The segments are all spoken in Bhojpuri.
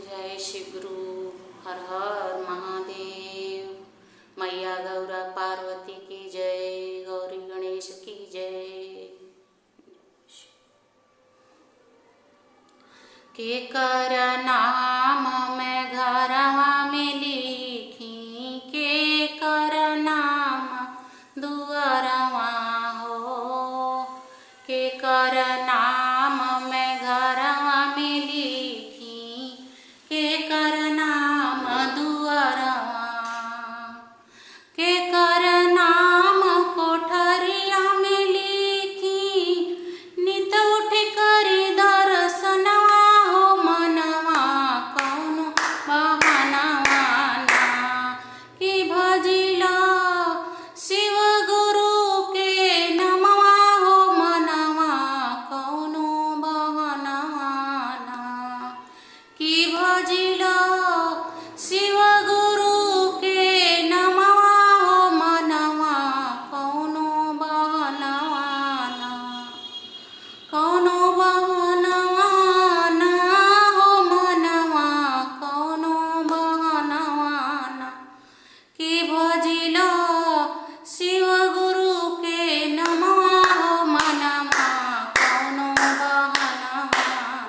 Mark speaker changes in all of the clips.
Speaker 1: जय श्री गुरु। हर हर महादेव। मैया गौरा पार्वती की जय। गौरी गणेश की जय। के कर नाम मैं घरवा में लिखी, के कर नाम दुअरवा हो। के कर नाम मैं घरवा में लिखी, के कर नाम दुअरवा। के कर नाम कोठरिया में लिखी, नित उठ करी दर्शनवा हो मनवा कौनो बहनवा ना। कि भजिला शिव गुरु के नमवा हो मनवा कौनो बहनवा ना। कि भजिला शिव गुरु के नमवा हो मनवा कौनो बहनवा ना। कौनो बहनवा ना हो मनवा कौनो बहनवा ना। कि भजिला शिव गुरु के नमवा हो मनवा कौनो बहनवा ना।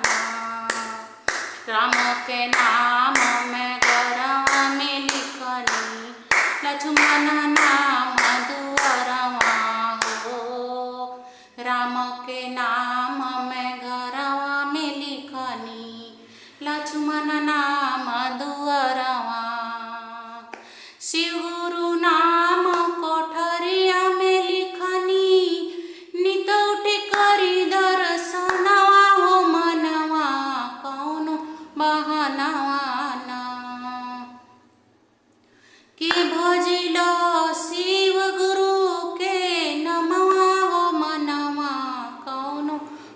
Speaker 1: राम के नाम मैं घरवा में लिखनी, लक्ष्मण नाम दुअरवा हो। राम के नाम मैं घरवा में लिखनी, लक्ष्मण नाम दुअरवा। शिव गुरु नाम कोठरिया में लिखनी, नित उठ करी दर्शनवा हो मनवा कौनो बहनवा ना। कि भजिला शिव गुरु के नमवा हो मनवा कौनो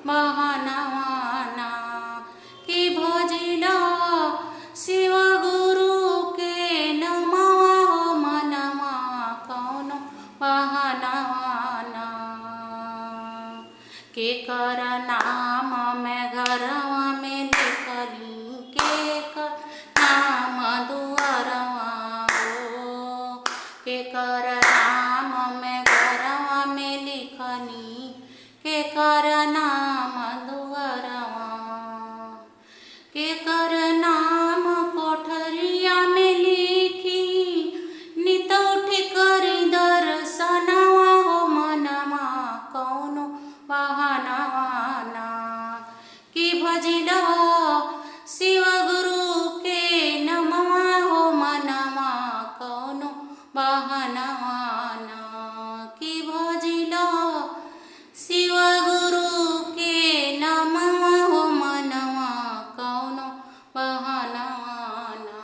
Speaker 1: बहनवा ना। कि भजिला शिव गुरु के नमवा हो मनवा कौनो बहनवा ना। के कर नाम मैं घरवा में लिखली, के कर नाम दुअरवा हो। के कर नाम मैं घरवा में लिखनी, के कर नाम दुअरवा। के कर नाम कोठरिया में लिखी, नित उठ करी दर्शनवा हो मनवा कौनो बहनवा ना। कि भजिला शिव गुरु के नमवा हो मनवा कौनो बहनवा ना। कि भजिला शिव गुरु के नमवा हो मनवा कौनो बहनवा ना।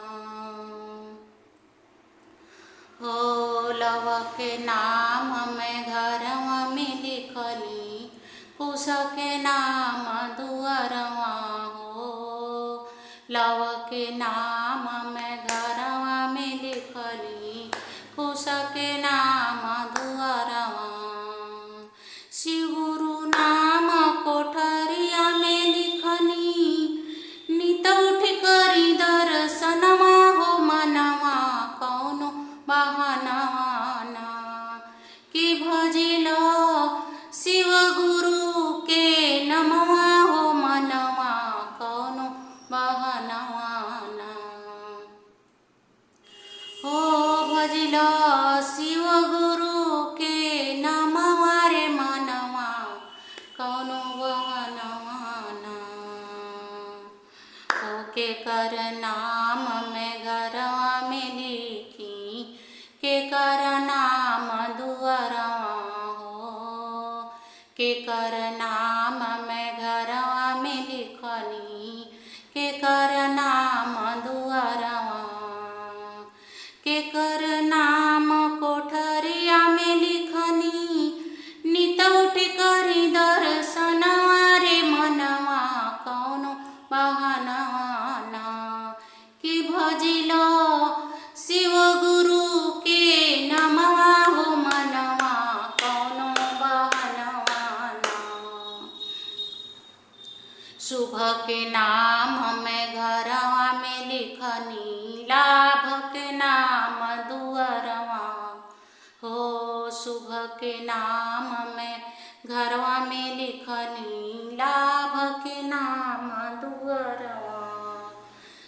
Speaker 1: हो लव के नाम मैं घरवा में लिखली, कुश के नाम दुअरवा हो। लव के नाम मैं घरवा में लिखली, कुश के नाम दुअरवा। शिव गुरु नाम कोठरिया में लिखनी, नित उठ करी दर्शनवा हो मनवा कौनो बहनवा ना। कि भजिला शिव गुरु के नमवा हो मनवा कौनो बहनवा ना। हो भजिला शिव गुरु के नमवा रे मनवा कौनो बहनवा ना। हो के कर नाम मैं घरवा में लिखी, के कर नाम दुअरवा हो। के कर नाम मैं घरवा में लिखनी, के कर नाम दुअरवा। के कर नाम कोठरिया में लिखनी, नित उठ करी दर्शनवा रे मनवा कौनो बहनवा ना। कि भजिला शिव गुरु के नमवा हो मनवा कौनो बहनवा ना। शुभ के नाम हमें घरवा में लिखनी, लाभ के नाम दुअरवा हो। शुभ के नाम हमें घरवा में लिखनी, लाभ के नाम दुअरवा।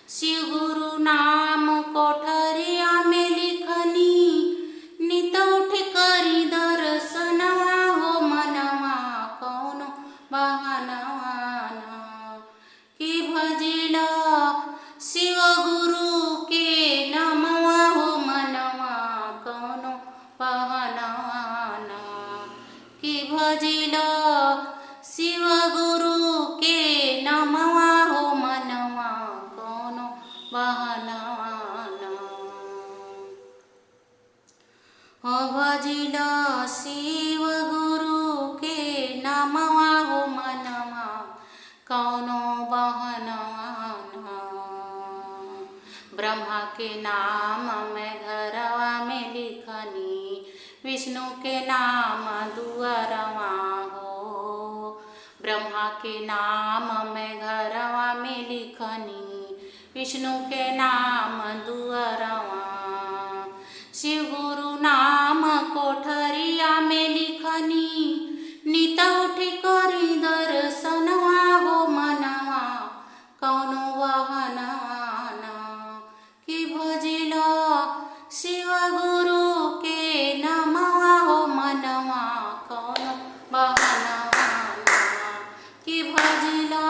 Speaker 1: शिव गुरु नाम कोठरिया में लिखनी, नित उठ करी दर्शनवा हो मनवा कौनो बहनवा कि भजिला शिव गुरु के नमवा हो मनवा कौनो बहनवा कि भजिला शिव गुरु के नमवा हो मनवा कौनो बहनवा हो। भजिला शिव गुरु के नमवा हो मनवा कौनो बहनवा। ब्रह्मा के नाम में घरवा में लिखनी, विष्णु के नाम दुअरवा हो। ब्रह्मा के नाम में घरवा में लिखनी, विष्णु के नाम दुअरवा। शिव गुरु नाम कोठरिया में लिखनी, नित उठ करी दर्शनवा हो मनवा कौनो बहनवा कि भजिला शिव गुरु के नमवा हो मनवा कौनो बहनवा कि भजिला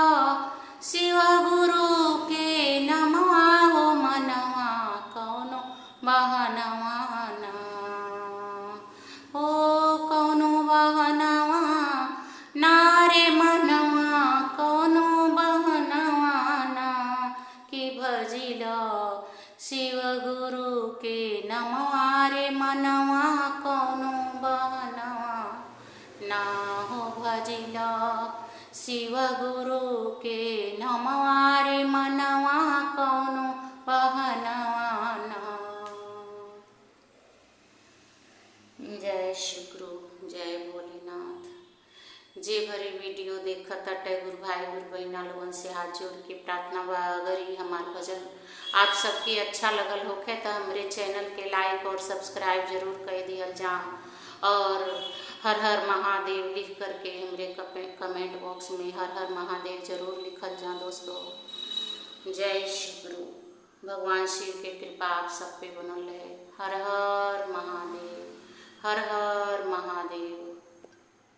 Speaker 1: शिव गुरु के नमवा हो मनवा कौनो बहनवा हो कौनो बहनवा नारे मनवा कौनो बहनवा कि भजिला शिव गुरु के नमवा रे मनवा कौनो बहनवा ना हो। भजिला शिव गुरु के नमवा रे मनवा कौनो बहनवा। जय श्री गुरु, जय भोलेनाथ। जे भरी वीडियो देखत अटे गुरु भाई गुरु बहना लोगन से हाथ जोड़ के प्रार्थना बा, अगर ही हमार भजन आप सबके अच्छा लगल होखे तो हमरे चैनल के लाइक और सब्सक्राइब जरूर कर दिहल जा, और हर हर महादेव लिख करके हमरे कमेंट बॉक्स में हर हर महादेव जरूर लिखल जा दोस्तों। जय श्री गुरु। भगवान शिव के कृपा आप सब पे बनल रहे। हर हर महादेव, हर हर महादेव।